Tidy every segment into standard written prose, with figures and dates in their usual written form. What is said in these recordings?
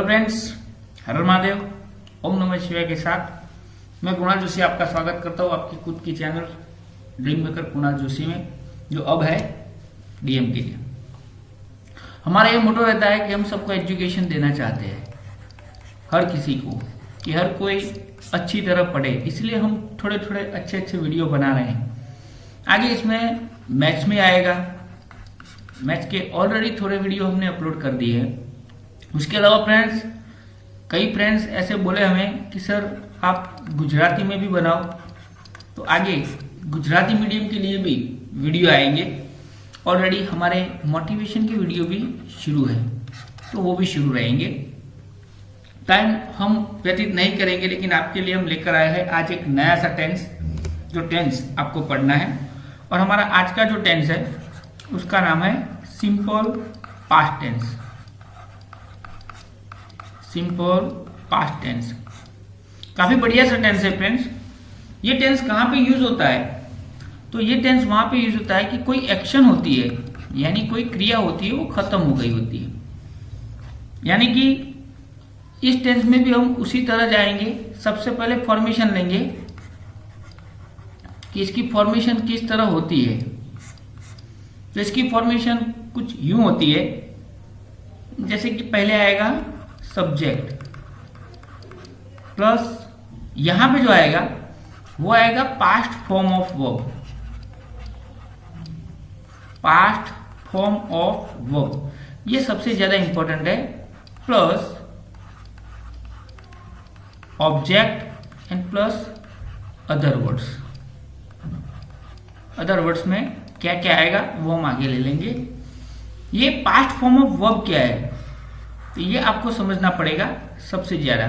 Hello friends, हर हर महादेव। ओम नमः शिवाय के साथ मैं कुणाल जोशी आपका स्वागत करता हूँ आपकी खुद की channel dream maker Kunal Joshi में, जो अब है डीएम के लिए। हमारा ये मोटो रहता है कि हम सबको एजुकेशन देना चाहते हैं, हर किसी को, कि हर कोई अच्छी तरह पढ़े। इसलिए हम थोड़े थोड़े अच्छे अच्छे वीडियो बना रहे हैं। आगे इसमें मैथ्स में आएगा, मैथ्स के ऑलरेडी थोड़े वीडियो हमने अपलोड कर दिए हैं। उसके अलावा फ्रेंड्स, कई फ्रेंड्स ऐसे बोले हमें कि सर आप गुजराती में भी बनाओ, तो आगे गुजराती मीडियम के लिए भी वीडियो आएंगे। ऑलरेडी हमारे मोटिवेशन की वीडियो भी शुरू है, तो वो भी शुरू रहेंगे। टाइम हम व्यतीत नहीं करेंगे, लेकिन आपके लिए हम लेकर आए हैं आज एक नया सा टेंस, जो टेंस आपको पढ़ना है। और हमारा आज का जो टेंस है उसका नाम है simple past tense. Simple past tense काफी बढ़िया सा टेंस है फ्रेंड्स। ये टेंस कहाँ पे यूज होता है? तो ये टेंस वहां पे यूज होता है कि कोई एक्शन होती है, यानी कोई क्रिया होती है, वो खत्म हो गई होती है। यानी कि इस टेंस में भी हम उसी तरह जाएंगे। सबसे पहले फॉर्मेशन लेंगे कि इसकी फॉर्मेशन किस तरह होती है। तो इसकी फॉर्मेशन कुछ यूं होती है, जैसे कि पहले आएगा सब्जेक्ट प्लस यहां पे जो आएगा वो आएगा past form of verb. Past form of verb ये सबसे ज्यादा इंपॉर्टेंट है। Plus object and plus other words. Other words में क्या क्या आएगा वो हम आगे ले लेंगे। ये पास्ट फॉर्म ऑफ वर्ब क्या है, तो ये आपको समझना पड़ेगा सबसे ज्यादा।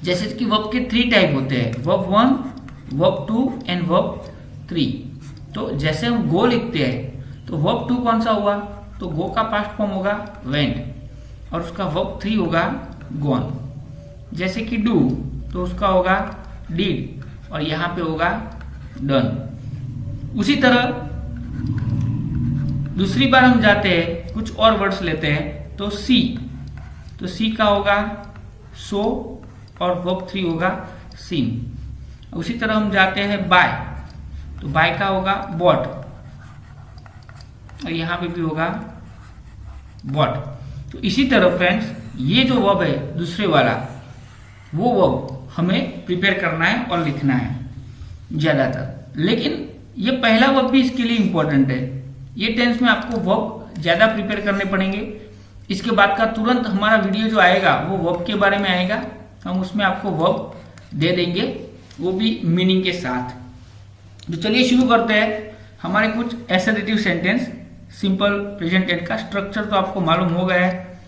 जैसे कि वर्ब के 3 टाइप होते हैं, वर्ब 1, वर्ब 2 एंड वर्ब 3। तो जैसे हम गो लिखते हैं तो वर्ब 2 कौन सा हुआ? तो गो का पास्ट फॉर्म होगा वेंट, और उसका वर्ब 3 होगा गॉन। जैसे कि डू, तो उसका होगा डिड, और यहां पे होगा डन। उसी तरह दूसरी बार हम जाते हैं, कुछ और वर्ड्स लेते हैं। तो सी, तो सी का होगा सो, और वर्ब 3 होगा सीन। उसी तरह हम जाते हैं बाय, तो बाय का होगा बॉट, और यहां पे भी होगा बॉट। तो इसी तरह फ्रेंड्स, ये जो वर्ब है दूसरे वाला, वो वर्ब हमें प्रिपेयर करना है और लिखना है ज्यादातर। लेकिन ये पहला वर्ब भी इसके लिए इंपॉर्टेंट है। ये टेंस में आपको वर्ब ज्यादा प्रिपेयर करने पड़ेंगे। इसके बाद का तुरंत हमारा वीडियो जो आएगा वो वर्ब के बारे में आएगा। हम उसमें आपको वर्ब दे देंगे, वो भी मीनिंग के साथ। तो चलिए शुरू करते हैं हमारे कुछ assertive sentence. Simple present tense का स्ट्रक्चर तो आपको मालूम हो गया है,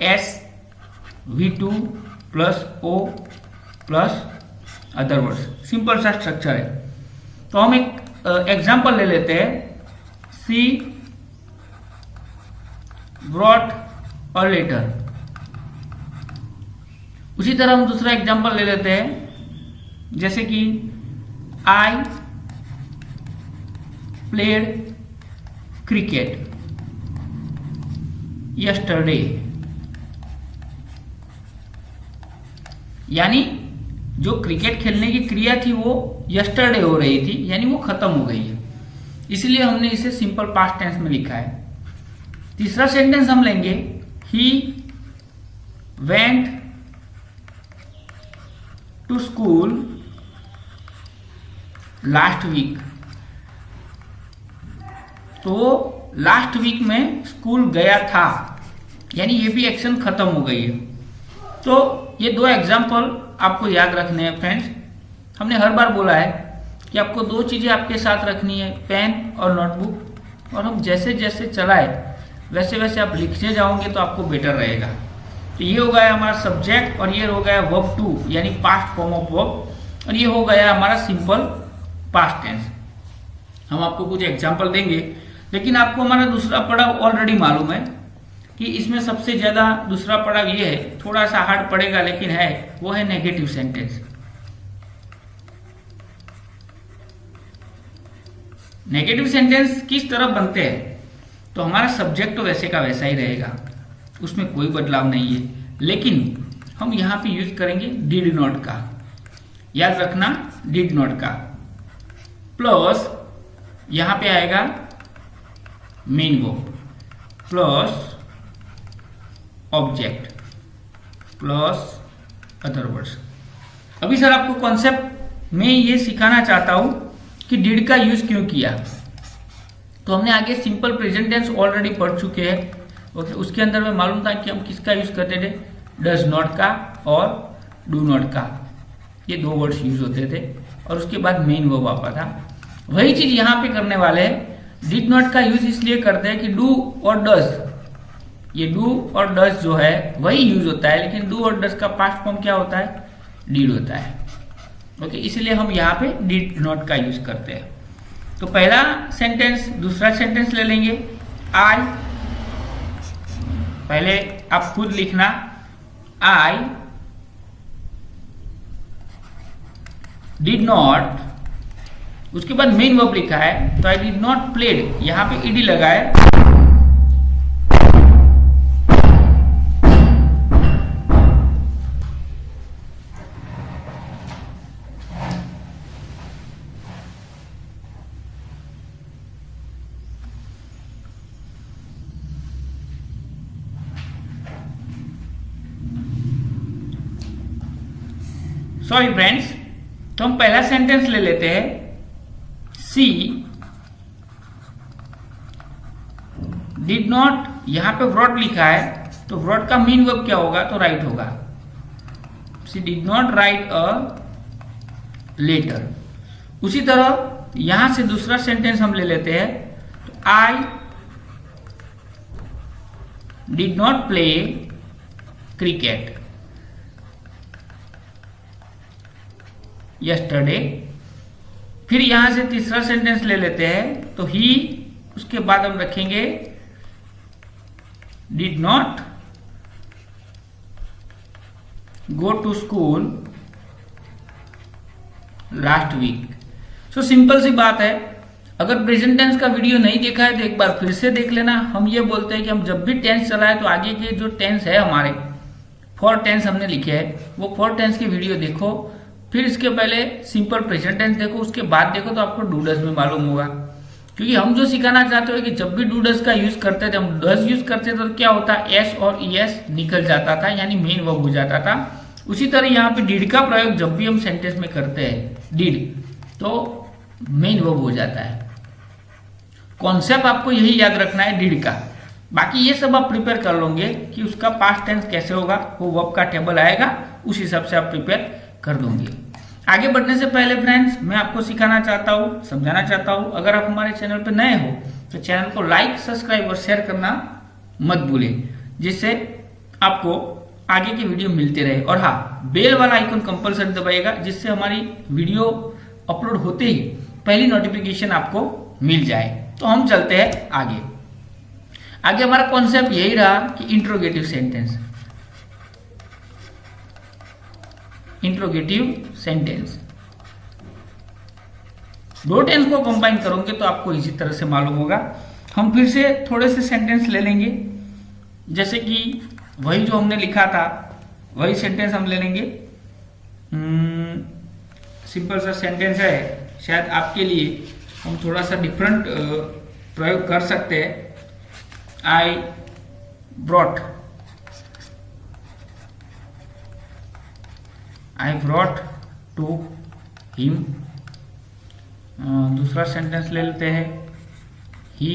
S V2 plus O plus other words. Simple सा स्ट्रक्चर है। तो हम एक एग्जाम्पल ले लेते हैं। She brought a letter. उसी तरह हम दूसरा एग्जाम्पल ले लेते हैं, जैसे कि आई प्लेड क्रिकेट यस्टरडे। यानी जो क्रिकेट खेलने की क्रिया थी वो यस्टरडे हो रही थी, यानी वो खत्म हो गई है, इसलिए हमने इसे सिंपल पास्ट टेंस में लिखा है। तीसरा सेंटेंस हम लेंगे, he went to school last week. तो लास्ट वीक में स्कूल गया था, यानी ये भी एक्शन खत्म हो गई है। तो ये 2 एग्जाम्पल आपको याद रखने हैं फ्रेंड्स। हमने हर बार बोला है कि आपको 2 चीजें आपके साथ रखनी है, पेन और नोटबुक। और हम जैसे जैसे चलाए वैसे वैसे आप लिखते जाओगे तो आपको बेटर रहेगा। तो ये हो गया हमारा सब्जेक्ट, और ये हो गया वर्ब 2 यानी पास्ट फॉर्म ऑफ वर्ब, और ये हो गया हमारा सिंपल पास्ट टेंस। हम आपको कुछ एग्जांपल देंगे, लेकिन आपको हमारा दूसरा पड़ाव ऑलरेडी मालूम है कि इसमें सबसे ज्यादा दूसरा पड़ाव ये है, थोड़ा सा हार्ड पड़ेगा लेकिन है, वो है नेगेटिव सेंटेंस। नेगेटिव सेंटेंस किस तरह बनते हैं? तो हमारा सब्जेक्ट तो वैसे का वैसा ही रहेगा, उसमें कोई बदलाव नहीं है, लेकिन हम यहाँ पे यूज करेंगे डिड नॉट का। याद रखना, डिड नॉट का प्लस यहाँ पे आएगा main verb plus object plus other words. अभी सर आपको कॉन्सेप्ट में ये सिखाना चाहता हूं कि डिड का यूज क्यों किया। तो हमने आगे सिंपल प्रेजेंट टेंस ऑलरेडी पढ़ चुके हैं। ओके, उसके अंदर में मालूम था कि हम किसका यूज करते थे, डज नॉट का और डू नॉट का, ये दो वर्ड्स यूज होते थे और उसके बाद मेन वर्ब आता था। वही चीज यहाँ पे करने वाले हैं। डिड नॉट का यूज इसलिए करते हैं कि डू और डज, ये डू और डज जो है वही यूज होता है, लेकिन डू और डज का पास्ट फॉर्म क्या होता है, डिड होता है। ओके, इसलिए हम यहाँ पे डिड नॉट का यूज करते हैं। तो पहला सेंटेंस, दूसरा सेंटेंस ले लेंगे। आई, पहले आप खुद लिखना, आई डिड नॉट, उसके बाद मेन वर्ब लिखा है तो आई डिड नॉट प्लेड, यहां पे ईडी लगा है। सॉरी फ्रेंड्स, तो हम पहला सेंटेंस ले लेते हैं। सी डिड नॉट, यहां पे व्रॉट लिखा है तो व्रॉट का मीन वर्ब क्या होगा, तो राइट होगा। She did not write a letter. उसी तरह यहां से दूसरा सेंटेंस हम ले लेते हैं। तो I did not play cricket yesterday. फिर यहां से तीसरा सेंटेंस ले लेते हैं तो ही, उसके बाद हम रखेंगे did not go to school last week. So simple सी बात है, अगर प्रेजेंट टेंस का वीडियो नहीं देखा है तो एक बार फिर से देख लेना। हम ये बोलते हैं कि हम जब भी टेंस चलाए तो आगे के जो टेंस है हमारे, फॉर टेंस हमने लिखे है, वो फॉर टेंस की वीडियो देखो, फिर इसके पहले सिंपल प्रेजेंट टेंस देखो, उसके बाद देखो तो आपको डू डज में मालूम होगा। क्योंकि हम जो सिखाना चाहते हैं कि जब भी डू डज का यूज करते थे, हम डज यूज करते थे तो क्या होता है, एस और ईएस निकल जाता था, यानी मेन वर्ब हो जाता था। उसी तरह यहाँ पे डिड का प्रयोग जब भी हम सेंटेंस में करते हैं, डिड, तो मेन वर्ब हो जाता है। कॉन्सेप्ट आपको यही याद रखना है डिड का। बाकी ये सब आप प्रिपेयर कर लोगे कि उसका पास्ट टेंस कैसे होगा, वो वर्ब का टेबल आएगा, उस हिसाब से आप प्रिपेयर कर दोगे। आगे बढ़ने से पहले फ्रेंड्स, मैं आपको सिखाना चाहता हूँ, समझाना चाहता हूँ, अगर आप हमारे चैनल पर नए हो तो चैनल को लाइक, सब्सक्राइब और शेयर करना मत भूलें, जिससे आपको आगे की वीडियो मिलते रहे। और हाँ, बेल वाला आइकन कंपलसरी दबाइएगा, जिससे हमारी वीडियो अपलोड होते ही पहली नोटिफिकेशन आपको मिल जाए। तो हम चलते हैं आगे। आगे हमारा कॉन्सेप्ट यही रहा कि इंट्रोगेटिव सेंटेंस, इंट्रोगेटिव सेंटेंस, दो टेंस को कंबाइन करोगे तो आपको इसी तरह से मालूम होगा। हम फिर से थोड़े से सेंटेंस ले लेंगे, जैसे कि वही जो हमने लिखा था वही सेंटेंस हम ले लेंगे। सिंपल सा सेंटेंस है, शायद आपके लिए हम थोड़ा सा डिफरेंट प्रयोग कर सकते हैं। I brought, I brought to him। दूसरा सेंटेंस ले लेते हैं, he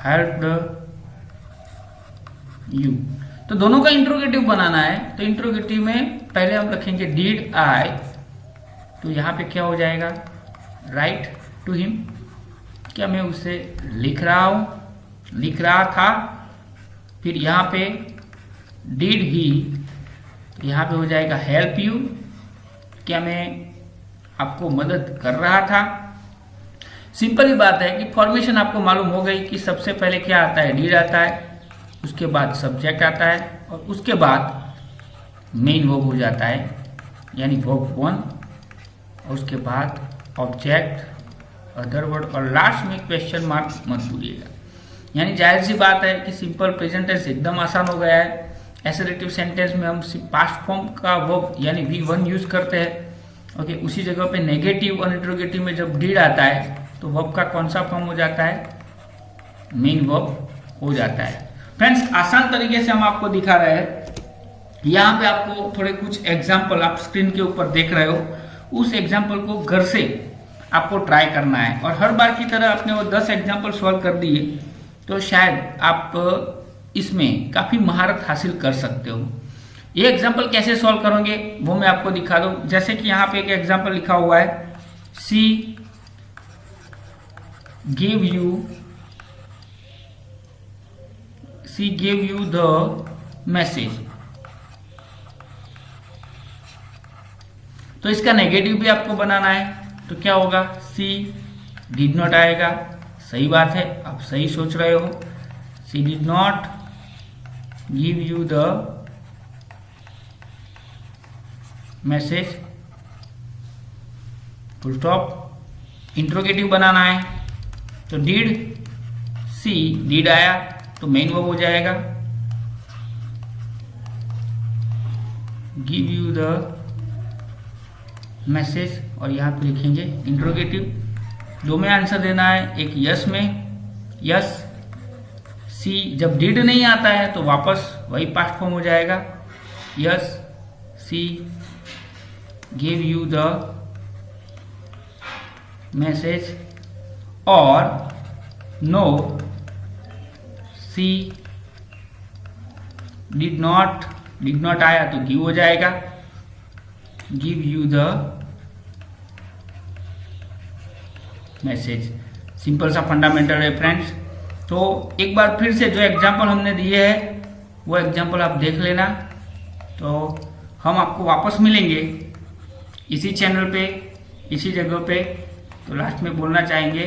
helped you। तो दोनों का इंट्रोगेटिव बनाना है, तो इंट्रोगेटिव में पहले हम रखेंगे डिड आई, तो यहां पे क्या हो जाएगा, राइट टू हिम, क्या मैं उसे लिख रहा था। फिर यहां पे डिड ही, यहां पे हो जाएगा हेल्प यू, क्या मैं आपको मदद कर रहा था। सिंपल ही बात है कि फॉर्मेशन आपको मालूम हो गई कि सबसे पहले क्या आता है, डिड आता है, उसके बाद सब्जेक्ट आता है और उसके बाद मेन वर्ब हो जाता है, यानी वर्ब 1, और उसके बाद ऑब्जेक्ट, अदर वर्ड और लास्ट में क्वेश्चन मार्क मत भूलिएगा। यानी जाहिर सी बात है कि सिंपल प्रेजेंट टेंस एकदम आसान हो गया है। एसरेटिव सेंटेंस में हम पास्ट फॉर्म का वर्ब यानी V1 यूज करते हैं। ओके, उसी जगह पे नेगेटिव और इंट्रोगेटिव में जब डिड आता है तो वर्ब का कौन सा फॉर्म हो जाता है? मेन वर्ब हो जाता है। फ्रेंड्स, आसान तरीके से हम आपको दिखा रहे हैं। यहाँ पे आपको थोड़े कुछ एग्जाम्पल आप स्क्रीन के ऊपर देख रहे हो, उस एग्जाम्पल को घर से आपको ट्राई करना है और हर बार की तरह आपने वो 10 एग्जाम्पल सॉल्व कर दिए तो शायद आप इसमें काफी महारत हासिल कर सकते हो। ये एग्जाम्पल कैसे सॉल्व करोगे वो मैं आपको दिखा दूं। जैसे कि यहाँ पे एक एग्जाम्पल लिखा हुआ है, सी gave you the message। तो इसका नेगेटिव भी आपको बनाना है, तो क्या होगा? सी डिड नॉट आएगा। सही बात है, आप सही सोच रहे हो। She did not give you the message, full stop. Interrogative बनाना है तो डिड, सी डिड आया तो मेन वर्ब हो जाएगा, गिव यू द मैसेज और यहां पे लिखेंगे इंट्रोगेटिव। दो में आंसर देना है, एक यस में, यस। सी जब डिड नहीं आता है तो वापस वही पास्ट फॉर्म हो जाएगा, yes she give you the message. और नो सी डिड नॉट आया तो गिव हो जाएगा, give you the message. Simple सा फंडामेंटल है फ्रेंड्स। तो एक बार फिर से जो एग्जाम्पल हमने दिए हैं वो एग्जाम्पल आप देख लेना। तो हम आपको वापस मिलेंगे इसी चैनल पे, इसी जगह पे। तो लास्ट में बोलना चाहेंगे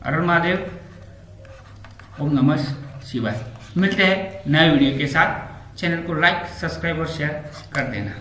हर हर महादेव, ओम नमः शिवाय। मिलते हैं नए वीडियो के साथ। चैनल को लाइक, सब्सक्राइब और शेयर कर देना।